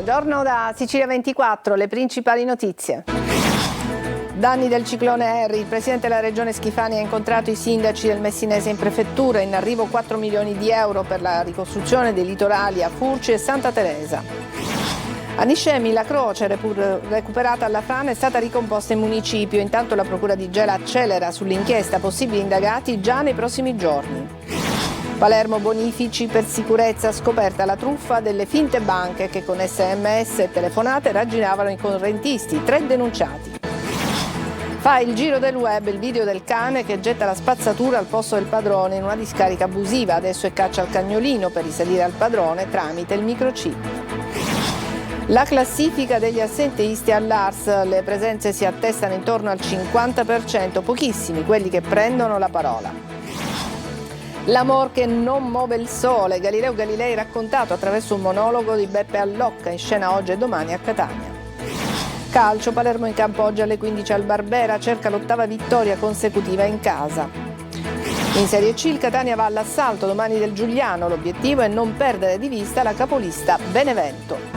Buongiorno da Sicilia 24, le principali notizie. Danni del ciclone Harry, il presidente della regione Schifani ha incontrato i sindaci del Messinese in prefettura, in arrivo 4 milioni di euro per la ricostruzione dei litorali a Furci e Santa Teresa. A Niscemi la croce recuperata alla frana è stata ricomposta in municipio, intanto la procura di Gela accelera sull'inchiesta, possibili indagati già nei prossimi giorni. Palermo bonifici per sicurezza, scoperta la truffa delle finte banche che con SMS e telefonate raggiravano i correntisti, 3 denunciati. Fa il giro del web il video del cane che getta la spazzatura al posto del padrone in una discarica abusiva, adesso è caccia al cagnolino per risalire al padrone tramite il microchip. La classifica degli assenteisti all'Ars, le presenze si attestano intorno al 50%, pochissimi quelli che prendono la parola. L'amor che non muove il sole, Galileo Galilei raccontato attraverso un monologo di Beppe Allocca, in scena oggi e domani a Catania. Calcio, Palermo in campo oggi alle 15 al Barbera, cerca l'8ª vittoria consecutiva in casa. In Serie C il Catania va all'assalto domani del Giuliano, l'obiettivo è non perdere di vista la capolista Benevento.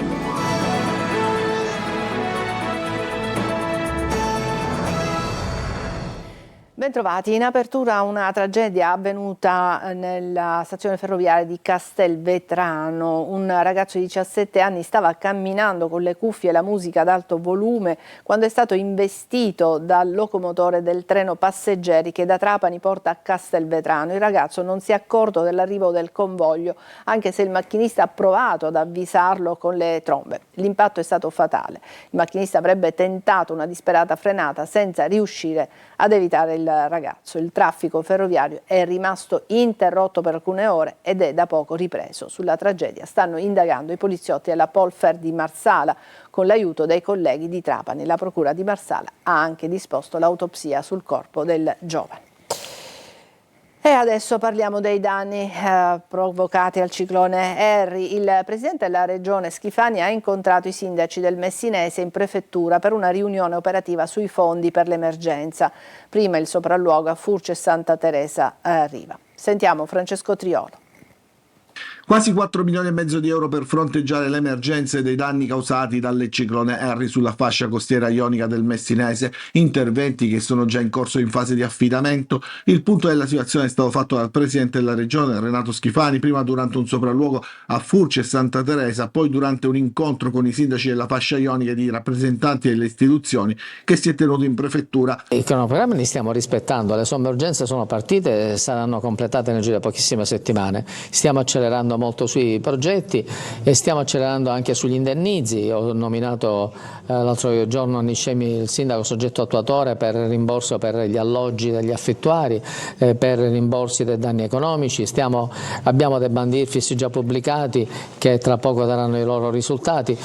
Bentrovati. In apertura una tragedia avvenuta nella stazione ferroviaria di Castelvetrano. Un ragazzo di 17 anni stava camminando con le cuffie e la musica ad alto volume quando è stato investito dal locomotore del treno passeggeri che da Trapani porta a Castelvetrano. Il ragazzo non si è accorto dell'arrivo del convoglio, anche se il macchinista ha provato ad avvisarlo con le trombe. L'impatto è stato fatale. Il macchinista avrebbe tentato una disperata frenata senza riuscire ad evitare il ragazzo. Il traffico ferroviario è rimasto interrotto per alcune ore ed è da poco ripreso. Sulla tragedia stanno indagando i poliziotti della Polfer di Marsala con l'aiuto dei colleghi di Trapani. La procura di Marsala ha anche disposto l'autopsia sul corpo del giovane. E adesso parliamo dei danni provocati al ciclone Harry. Il presidente della regione Schifani ha incontrato i sindaci del Messinese in prefettura per una riunione operativa sui fondi per l'emergenza. Prima il sopralluogo a Furci e Santa Teresa Riva. Sentiamo Francesco Triolo. Quasi 4 milioni e mezzo di euro per fronteggiare le emergenze dei danni causati dal ciclone Harry sulla fascia costiera ionica del Messinese, interventi che sono già in corso in fase di affidamento. Il punto della situazione è stato fatto dal presidente della regione Renato Schifani, prima durante un sopralluogo a Furci e Santa Teresa, poi durante un incontro con i sindaci della fascia ionica e i rappresentanti delle istituzioni che si è tenuto in prefettura. I cronoprogrammi li stiamo rispettando, le somme urgenze sono partite e saranno completate nel giro di pochissime settimane. Stiamo accelerando molto sui progetti e stiamo accelerando anche sugli indennizi. Ho nominato l'altro giorno a Niscemi il sindaco soggetto attuatore per il rimborso per gli alloggi degli affittuari, per i rimborsi dei danni economici. Abbiamo dei bandi IRFIS già pubblicati che tra poco daranno i loro risultati.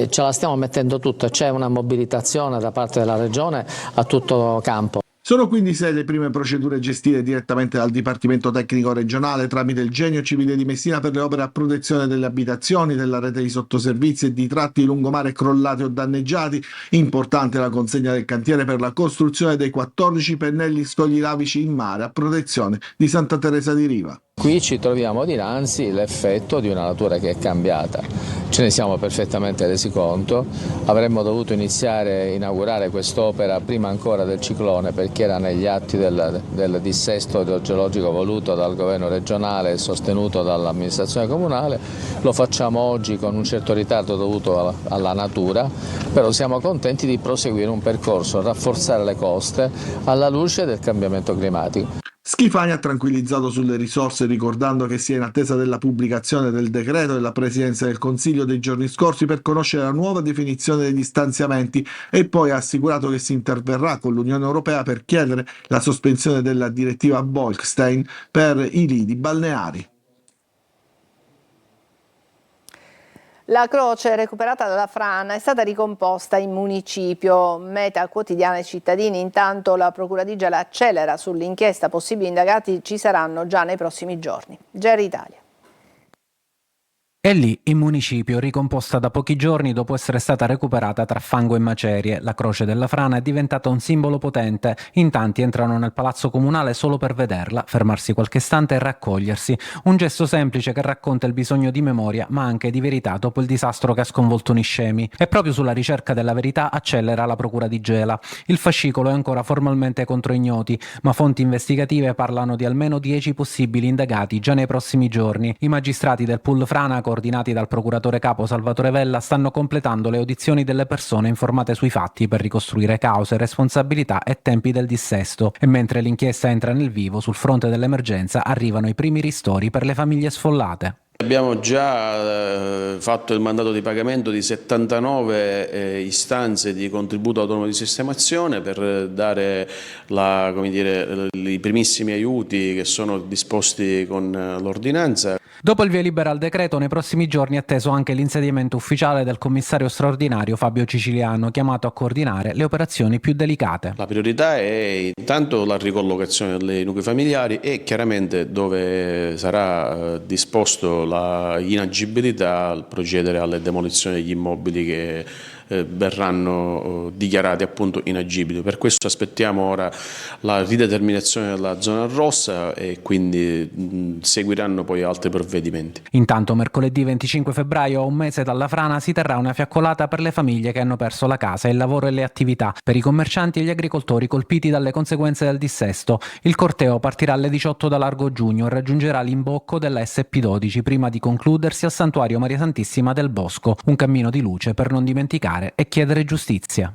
Ce la stiamo mettendo tutta, c'è una mobilitazione da parte della regione a tutto campo. Sono quindi 6 le prime procedure gestite direttamente dal Dipartimento Tecnico Regionale tramite il Genio Civile di Messina per le opere a protezione delle abitazioni, della rete di sottoservizi e di tratti di lungomare crollati o danneggiati. Importante la consegna del cantiere per la costruzione dei 14 pennelli scogli lavici in mare a protezione di Santa Teresa di Riva. Qui ci troviamo dinanzi l'effetto di una natura che è cambiata, ce ne siamo perfettamente resi conto, avremmo dovuto inaugurare quest'opera prima ancora del ciclone perché era negli atti del dissesto idrogeologico voluto dal governo regionale e sostenuto dall'amministrazione comunale, lo facciamo oggi con un certo ritardo dovuto alla natura, però siamo contenti di proseguire un percorso, rafforzare le coste alla luce del cambiamento climatico. Schifani ha tranquillizzato sulle risorse ricordando che si è in attesa della pubblicazione del decreto della Presidenza del Consiglio dei giorni scorsi per conoscere la nuova definizione degli stanziamenti e poi ha assicurato che si interverrà con l'Unione Europea per chiedere la sospensione della direttiva Bolkestein per i lidi balneari. La croce recuperata dalla frana è stata ricomposta in municipio, meta quotidiana ai cittadini. Intanto la Procura di Gela accelera sull'inchiesta, possibili indagati ci saranno già nei prossimi giorni. GR Italia. E lì, in municipio, ricomposta da pochi giorni dopo essere stata recuperata tra fango e macerie, la croce della frana è diventata un simbolo potente. In tanti entrano nel palazzo comunale solo per vederla, fermarsi qualche istante e raccogliersi. Un gesto semplice che racconta il bisogno di memoria, ma anche di verità dopo il disastro che ha sconvolto Niscemi. E proprio sulla ricerca della verità accelera la procura di Gela. Il fascicolo è ancora formalmente contro ignoti, ma fonti investigative parlano di almeno 10 possibili indagati già nei prossimi giorni. I magistrati del pool frana, coordinati dal procuratore capo Salvatore Vella, stanno completando le audizioni delle persone informate sui fatti per ricostruire cause, responsabilità e tempi del dissesto. E mentre l'inchiesta entra nel vivo, sul fronte dell'emergenza arrivano i primi ristori per le famiglie sfollate. Abbiamo già fatto il mandato di pagamento di 79 istanze di contributo autonomo di sistemazione per dare i primissimi aiuti che sono disposti con l'ordinanza. Dopo il via libera al decreto, nei prossimi giorni è atteso anche l'insediamento ufficiale del commissario straordinario Fabio Ciciliano, chiamato a coordinare le operazioni più delicate. La priorità è intanto la ricollocazione dei nuclei familiari e chiaramente dove sarà disposto la inagibilità al procedere alle demolizioni degli immobili che verranno dichiarati appunto inagibili. Per questo aspettiamo ora la rideterminazione della zona rossa e quindi seguiranno poi altri provvedimenti. Intanto mercoledì 25 febbraio, a un mese dalla frana, si terrà una fiaccolata per le famiglie che hanno perso la casa, il lavoro e le attività, per i commercianti e gli agricoltori colpiti dalle conseguenze del dissesto. Il corteo partirà alle 18 da Largo Giugno e raggiungerà l'imbocco della SP12 prima di concludersi al Santuario Maria Santissima del Bosco, un cammino di luce per non dimenticare e chiedere giustizia.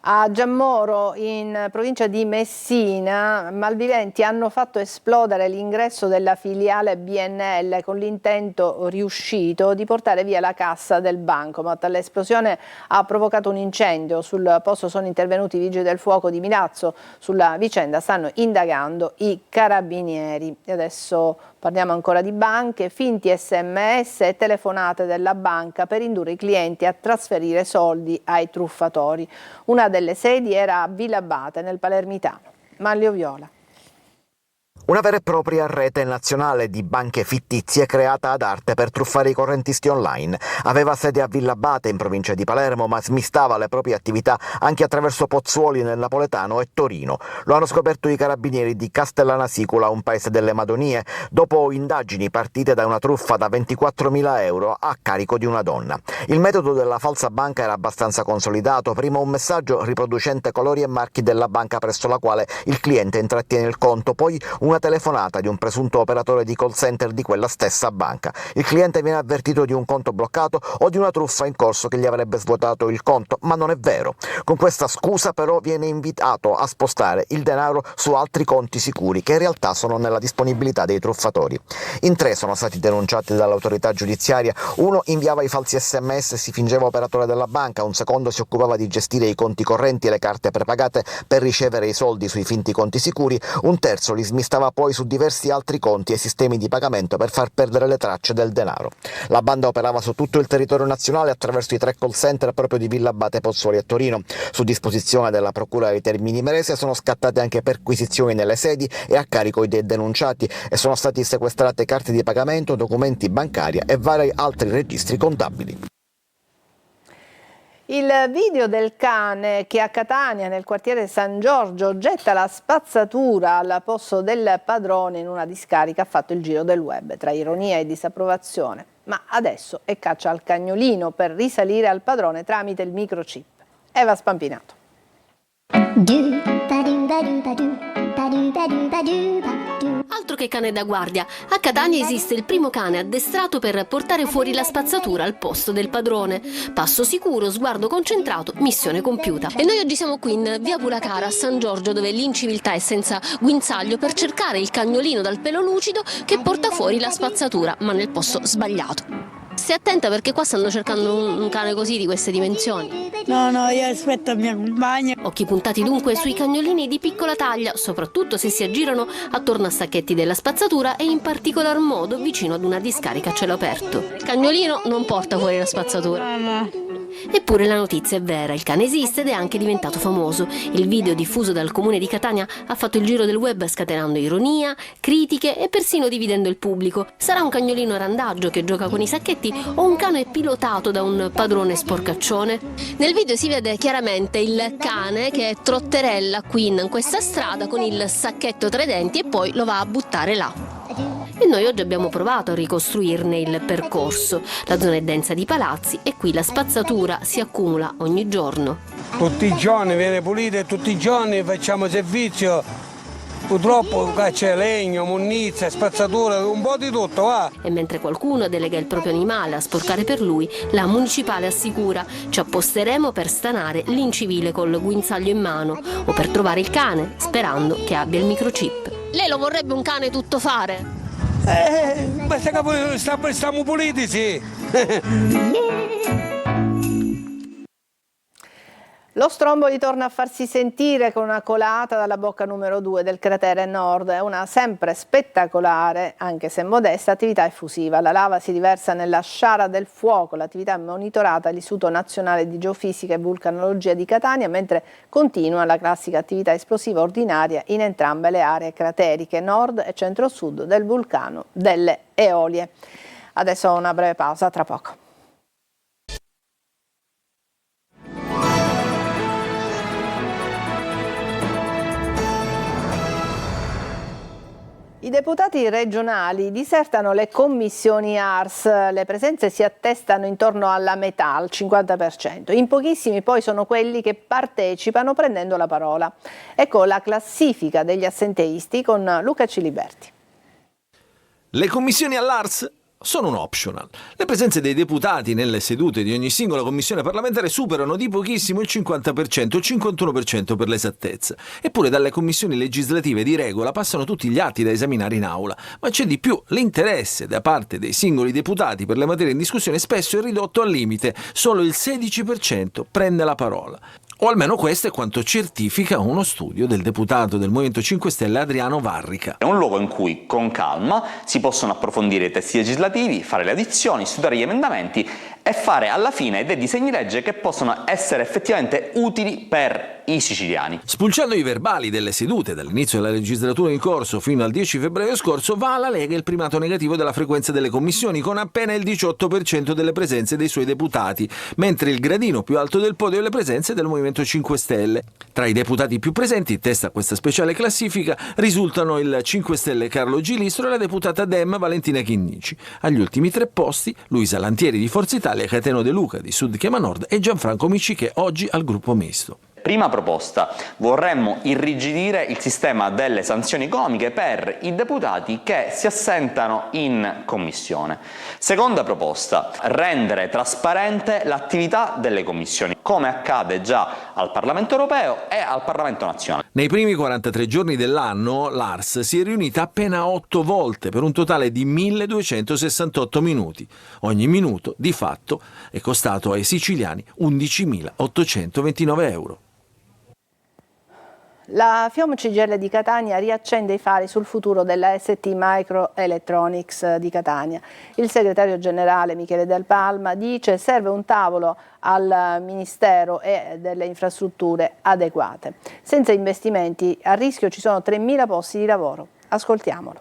A Giammoro, in provincia di Messina, malviventi hanno fatto esplodere l'ingresso della filiale BNL con l'intento riuscito di portare via la cassa del bancomat. L'esplosione ha provocato un incendio. Sul posto sono intervenuti i vigili del fuoco di Milazzo. Sulla vicenda stanno indagando i carabinieri. E adesso parliamo ancora di banche, finti SMS e telefonate della banca per indurre i clienti a trasferire soldi ai truffatori. Una delle sedi era a Villa Abate, nel Palermitano. Manlio Viola. Una vera e propria rete nazionale di banche fittizie creata ad arte per truffare i correntisti online. Aveva sede a Villa Abate, in provincia di Palermo, ma smistava le proprie attività anche attraverso Pozzuoli nel Napoletano e Torino. Lo hanno scoperto i carabinieri di Castellanasicula, un paese delle Madonie, dopo indagini partite da una truffa da 24.000 euro a carico di una donna. Il metodo della falsa banca era abbastanza consolidato. Prima un messaggio riproducente colori e marchi della banca presso la quale il cliente intrattiene il conto, poi una telefonata di un presunto operatore di call center di quella stessa banca. Il cliente viene avvertito di un conto bloccato o di una truffa in corso che gli avrebbe svuotato il conto, ma non è vero. Con questa scusa però viene invitato a spostare il denaro su altri conti sicuri che in realtà sono nella disponibilità dei truffatori. In 3 sono stati denunciati dall'autorità giudiziaria. Uno inviava i falsi SMS e si fingeva operatore della banca, un secondo si occupava di gestire i conti correnti e le carte prepagate per ricevere i soldi sui finti conti sicuri, un terzo li smistava poi su diversi altri conti e sistemi di pagamento per far perdere le tracce del denaro. La banda operava su tutto il territorio nazionale attraverso i 3 call center proprio di Villa Abate, Pozzuoli e Torino. Su disposizione della Procura dei Termini Imerese sono scattate anche perquisizioni nelle sedi e a carico dei denunciati e sono stati sequestrate carte di pagamento, documenti bancari e vari altri registri contabili. Il video del cane che a Catania, nel quartiere San Giorgio, getta la spazzatura al posto del padrone in una discarica ha fatto il giro del web, tra ironia e disapprovazione. Ma adesso è caccia al cagnolino per risalire al padrone tramite il microchip. Eva Spampinato. Altro che cane da guardia, a Catania esiste il primo cane addestrato per portare fuori la spazzatura al posto del padrone. Passo sicuro, sguardo concentrato, missione compiuta. E noi oggi siamo qui in via Pulacara a San Giorgio, dove l'inciviltà è senza guinzaglio, per cercare il cagnolino dal pelo lucido che porta fuori la spazzatura, ma nel posto sbagliato. Stai attenta perché qua stanno cercando un cane così di queste dimensioni. No, io aspetto la mia compagna. Occhi puntati dunque sui cagnolini di piccola taglia, soprattutto se si aggirano attorno a sacchetti della spazzatura e in particolar modo vicino ad una discarica a cielo aperto. Il cagnolino non porta fuori la spazzatura. No. Eppure la notizia è vera, il cane esiste ed è anche diventato famoso. Il video diffuso dal comune di Catania ha fatto il giro del web scatenando ironia, critiche e persino dividendo il pubblico. Sarà un cagnolino randaggio che gioca con i sacchetti o un cane pilotato da un padrone sporcaccione? Nel video si vede chiaramente il cane che trotterella qui in questa strada con il sacchetto tra i denti e poi lo va a buttare là. E noi oggi abbiamo provato a ricostruirne il percorso. La zona è densa di palazzi e qui la spazzatura si accumula ogni giorno. Tutti i giorni viene pulita e tutti i giorni facciamo servizio. Purtroppo qua c'è legno, munnizia, spazzatura, un po' di tutto, va. E mentre qualcuno delega il proprio animale a sporcare per lui, la municipale assicura: ci apposteremo per stanare l'incivile col guinzaglio in mano o per trovare il cane, sperando che abbia il microchip. Lei lo vorrebbe un cane tutto fare? Basta che stiamo puliti, sì. Lo Stromboli torna a farsi sentire con una colata dalla bocca numero 2 del cratere nord. È una sempre spettacolare, anche se modesta, attività effusiva. La lava si riversa nella sciara del fuoco. L'attività è monitorata all'Istituto Nazionale di Geofisica e Vulcanologia di Catania, mentre continua la classica attività esplosiva ordinaria in entrambe le aree crateriche, nord e centro-sud del vulcano delle Eolie. Adesso una breve pausa, tra poco. I deputati regionali disertano le commissioni ARS, le presenze si attestano intorno alla metà, al 50%. In pochissimi poi sono quelli che partecipano prendendo la parola. Ecco la classifica degli assenteisti con Luca Ciliberti. Le commissioni all'ARS sono un optional. Le presenze dei deputati nelle sedute di ogni singola commissione parlamentare superano di pochissimo il 50%, il 51% per l'esattezza. Eppure dalle commissioni legislative di regola passano tutti gli atti da esaminare in aula. Ma c'è di più, l'interesse da parte dei singoli deputati per le materie in discussione spesso è ridotto al limite. Solo il 16% prende la parola. O almeno questo è quanto certifica uno studio del deputato del Movimento 5 Stelle Adriano Varrica. È un luogo in cui con calma si possono approfondire i testi legislativi, fare le addizioni, studiare gli emendamenti e fare alla fine dei disegni di legge che possono essere effettivamente utili per i siciliani. Spulciando i verbali delle sedute dall'inizio della legislatura in corso fino al 10 febbraio scorso, va alla Lega il primato negativo della frequenza delle commissioni, con appena il 18% delle presenze dei suoi deputati, mentre il gradino più alto del podio è le presenze del Movimento 5 Stelle. Tra i deputati più presenti, in testa a questa speciale classifica, risultano il 5 Stelle Carlo Gilistro e la deputata Dem Valentina Chinnici. Agli ultimi 3 posti, Luisa Lantieri di Forza Italia, Cateno De Luca di Sud Chiama Nord e Gianfranco Miccichè, oggi al gruppo misto. Prima proposta, vorremmo irrigidire il sistema delle sanzioni economiche per i deputati che si assentano in commissione. Seconda proposta, rendere trasparente l'attività delle commissioni, come accade già al Parlamento europeo e al Parlamento nazionale. Nei primi 43 giorni dell'anno l'ARS si è riunita appena 8 volte per un totale di 1268 minuti. Ogni minuto, di fatto, è costato ai siciliani 11.829 euro. La FIOM CGIL di Catania riaccende i fari sul futuro della ST Microelectronics di Catania. Il segretario generale Michele Del Palma dice serve un tavolo al Ministero e delle infrastrutture adeguate. Senza investimenti a rischio ci sono 3.000 posti di lavoro. Ascoltiamolo.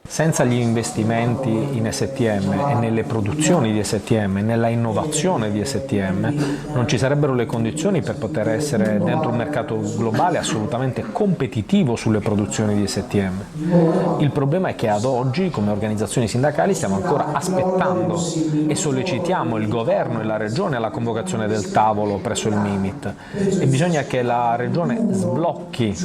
Senza gli investimenti in STM e nelle produzioni di STM, nella innovazione di STM, non ci sarebbero le condizioni per poter essere dentro un mercato globale assolutamente competitivo sulle produzioni di STM. Il problema è che ad oggi, come organizzazioni sindacali, stiamo ancora aspettando e sollecitiamo il governo e la regione alla convocazione del tavolo presso il MIMIT e bisogna che la regione sblocchi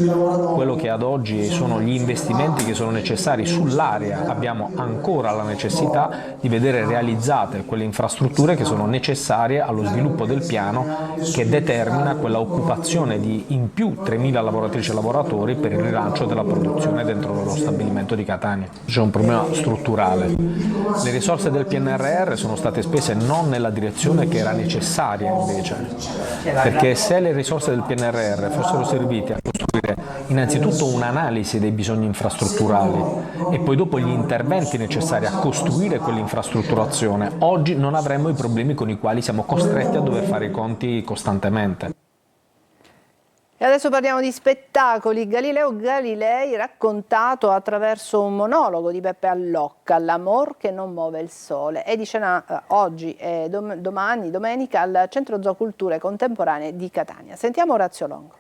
quello che ad oggi sono gli investimenti che sono necessari sull'area. Abbiamo ancora la necessità di vedere realizzate quelle infrastrutture che sono necessarie allo sviluppo del piano che determina quella occupazione di in più 3.000 lavoratrici e lavoratori per il rilancio della produzione dentro lo stabilimento di Catania. C'è un problema strutturale. Le risorse del PNRR sono state spese non nella direzione che era necessaria invece, perché se le risorse del PNRR fossero servite a costruire innanzitutto un'analisi dei bisogni infrastrutturali e poi dopo gli interventi necessari a costruire quell'infrastrutturazione, oggi non avremmo i problemi con i quali siamo costretti a dover fare i conti costantemente. E adesso parliamo di spettacoli. Galileo Galilei raccontato attraverso un monologo di Beppe Allocca, L'amor che non muove il sole. È di scena oggi e domani, domenica, al Centro Zoo Culture Contemporanee di Catania. Sentiamo Orazio Longo.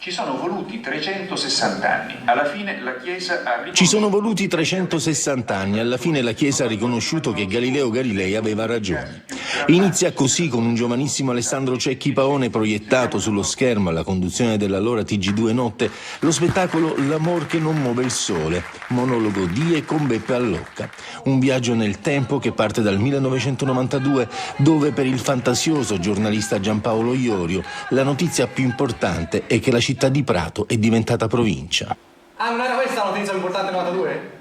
Ci sono voluti 360 anni, alla fine la Chiesa ha riconosciuto... Ci sono voluti 360 anni, alla fine la Chiesa ha riconosciuto che Galileo Galilei aveva ragione. Inizia così con un giovanissimo Alessandro Cecchi Paone proiettato sullo schermo alla conduzione dell'allora TG2 Notte lo spettacolo L'amor che non muove il sole, monologo di e con Beppe Allocca. Un viaggio nel tempo che parte dal 1992 dove per il fantasioso giornalista Giampaolo Iorio la notizia più importante è che la città di Prato è diventata provincia. Ah, non era questa la notizia importante nel 92?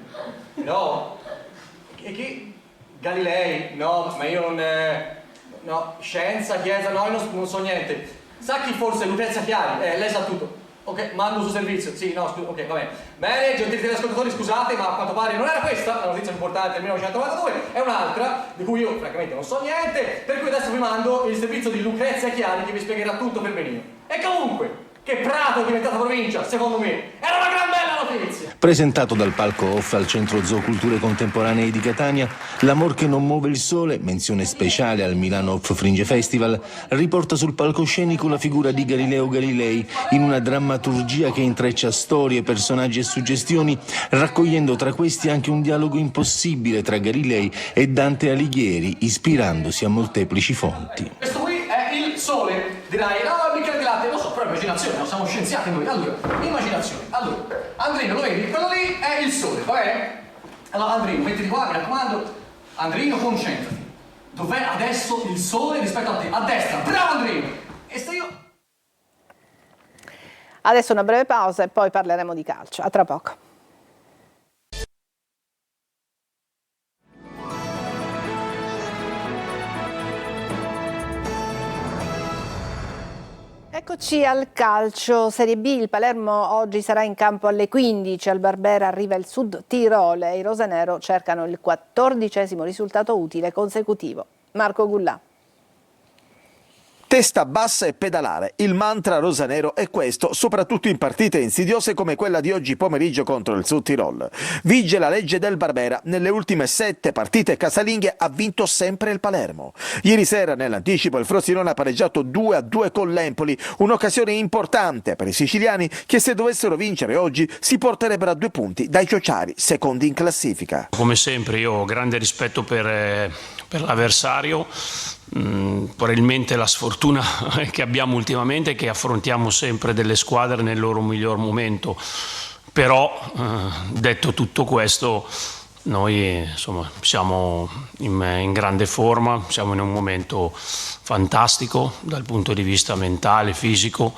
No. E chi? Galilei? No, ma io non... No, scienza, chiesa, no, io non so niente. Sa chi forse? Lucrezia Chiari? Lei sa tutto. Ok, mando su servizio. Sì, no, ok, va bene. Bene, gentili telespettatori, scusate, ma a quanto pare non era questa la notizia importante del 1992, è un'altra, di cui io francamente non so niente, per cui adesso vi mando il servizio di Lucrezia Chiari che vi spiegherà tutto per benino. E comunque... che Prato è diventata provincia, secondo me, era una gran bella notizia! Presentato dal palco off al Centro Zoo Culture Contemporanee di Catania, L'amor che non muove il sole, menzione speciale al Milano Off Fringe Festival, riporta sul palcoscenico la figura di Galileo Galilei in una drammaturgia che intreccia storie, personaggi e suggestioni, raccogliendo tra questi anche un dialogo impossibile tra Galilei e Dante Alighieri, ispirandosi a molteplici fonti. Questo qui è il sole, dirai, no, il bicchiere di latte, lo so, però immaginazione, non siamo scienziati noi. Allora, immaginazione. Allora, Andrino, lo vedi? Quello lì è il sole, va bene? Allora, Andrino, mettiti qua, mi raccomando. Andrino, concentrati. Dov'è adesso il sole rispetto a te? A destra, bravo Andrino! E sto io... Adesso una breve pausa e poi parleremo di calcio. A tra poco. Eccoci al calcio, Serie B, il Palermo oggi sarà in campo alle 15, al Barbera arriva il Sud Tirolo e i rosanero cercano il 14° risultato utile consecutivo. Marco Gullà. Testa bassa e pedalare, il mantra rosanero è questo, soprattutto in partite insidiose come quella di oggi pomeriggio contro il Sud Tirol. Vige la legge del Barbera, nelle ultime 7 partite casalinghe ha vinto sempre il Palermo. Ieri sera nell'anticipo il Frosinone ha pareggiato 2-2 con l'Empoli, un'occasione importante per i siciliani che se dovessero vincere oggi si porterebbero a 2 punti dai ciociari, secondi in classifica. Come sempre io ho grande rispetto per l'avversario. Probabilmente la sfortuna che abbiamo ultimamente è che affrontiamo sempre delle squadre nel loro miglior momento, però detto tutto questo noi insomma siamo in grande forma, siamo in un momento fantastico dal punto di vista mentale, fisico,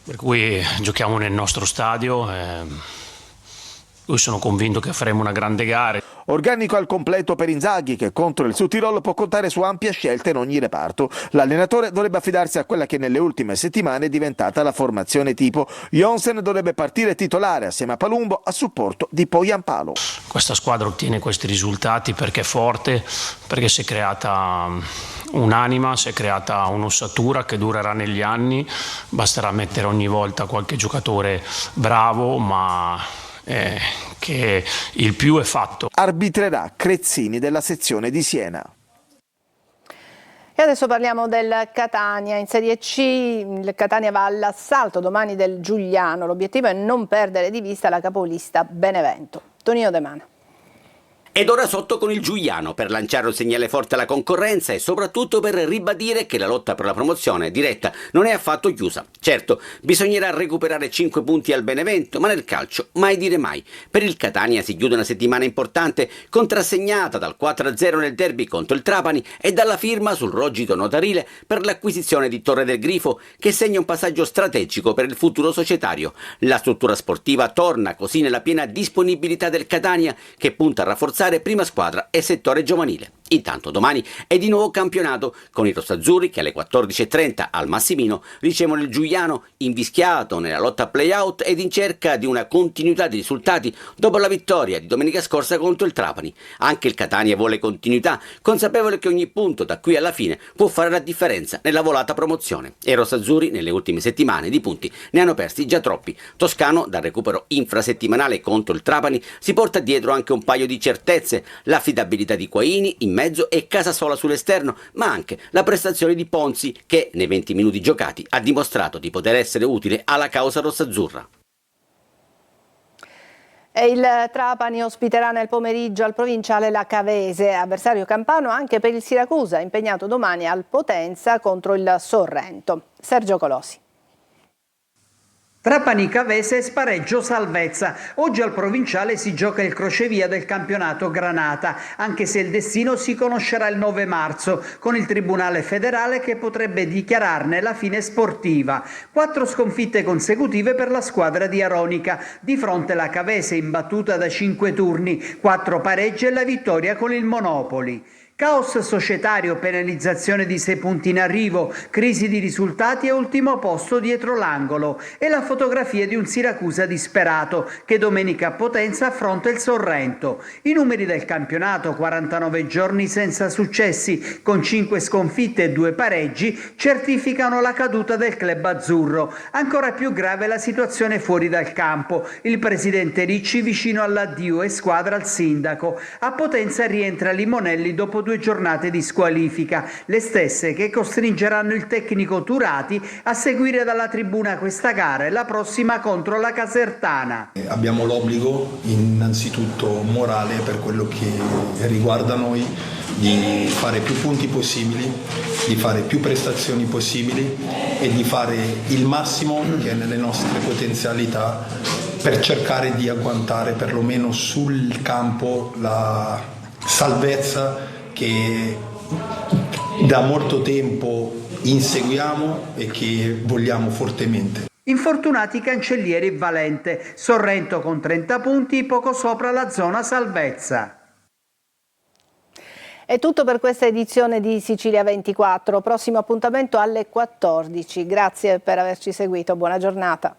per cui giochiamo nel nostro stadio. Io sono convinto che faremo una grande gara. Organico al completo per Inzaghi che contro il Sud Tirol può contare su ampie scelte in ogni reparto. L'allenatore dovrebbe affidarsi a quella che nelle ultime settimane è diventata la formazione tipo. Jonsen dovrebbe partire titolare assieme a Palumbo a supporto di Poyampalo. Questa squadra ottiene questi risultati perché è forte, perché si è creata un'anima, si è creata un'ossatura che durerà negli anni. Basterà mettere ogni volta qualche giocatore bravo, ma che il più è fatto. Arbitrerà Crezzini della sezione di Siena. E adesso parliamo del Catania. In Serie C il Catania va all'assalto domani del Giuliano. L'obiettivo è non perdere di vista la capolista Benevento. Tonino De Mana. Ed ora sotto con il Giuliano per lanciare un segnale forte alla concorrenza e soprattutto per ribadire che la lotta per la promozione diretta non è affatto chiusa. Certo, bisognerà recuperare 5 punti al Benevento, ma nel calcio mai dire mai. Per il Catania si chiude una settimana importante contrassegnata dal 4-0 nel derby contro il Trapani e dalla firma sul rogito notarile per l'acquisizione di Torre del Grifo, che segna un passaggio strategico per il futuro societario. La struttura sportiva torna così nella piena disponibilità del Catania, che punta a rafforzare prima squadra e settore giovanile. Intanto domani è di nuovo campionato, con i rossazzurri che alle 14:30 al Massimino ricevono il Giuliano invischiato nella lotta a play-out ed in cerca di una continuità di risultati dopo la vittoria di domenica scorsa contro il Trapani. Anche il Catania vuole continuità, consapevole che ogni punto da qui alla fine può fare la differenza nella volata promozione. E i rossazzurri nelle ultime settimane di punti ne hanno persi già troppi. Toscano, dal recupero infrasettimanale contro il Trapani, si porta dietro anche un paio di certezze: l'affidabilità di Quaini in mezzo e Casasola sull'esterno, ma anche la prestazione di Ponzi che nei 20 minuti giocati ha dimostrato di poter essere utile alla causa rossazzurra. E il Trapani ospiterà nel pomeriggio al provinciale la Cavese, avversario campano anche per il Siracusa, impegnato domani al Potenza contro il Sorrento. Sergio Colosi. Trapani Cavese, spareggio salvezza. Oggi al provinciale si gioca il crocevia del campionato Granata, anche se il destino si conoscerà il 9 marzo con il Tribunale federale che potrebbe dichiararne la fine sportiva. 4 sconfitte consecutive per la squadra di Aronica, di fronte la Cavese imbattuta da 5 turni, 4 pareggi e la vittoria con il Monopoli. Caos societario, penalizzazione di 6 punti in arrivo, crisi di risultati e ultimo posto dietro l'angolo. E la fotografia di un Siracusa disperato che domenica a Potenza affronta il Sorrento. I numeri del campionato, 49 giorni senza successi, con 5 sconfitte e 2 pareggi, certificano la caduta del club azzurro. Ancora più grave la situazione fuori dal campo. Il presidente Ricci vicino all'addio e squadra al sindaco. A Potenza rientra Limonelli dopo 2 giornate di squalifica, le stesse che costringeranno il tecnico Turati a seguire dalla tribuna questa gara e la prossima contro la Casertana. Abbiamo l'obbligo innanzitutto morale per quello che riguarda noi di fare più punti possibili, di fare più prestazioni possibili e di fare il massimo che è nelle nostre potenzialità per cercare di agguantare perlomeno sul campo la salvezza che da molto tempo inseguiamo e che vogliamo fortemente. Infortunati Cancellieri e Valente, Sorrento con 30 punti, poco sopra la zona salvezza. È tutto per questa edizione di Sicilia 24, prossimo appuntamento alle 14. Grazie per averci seguito, buona giornata.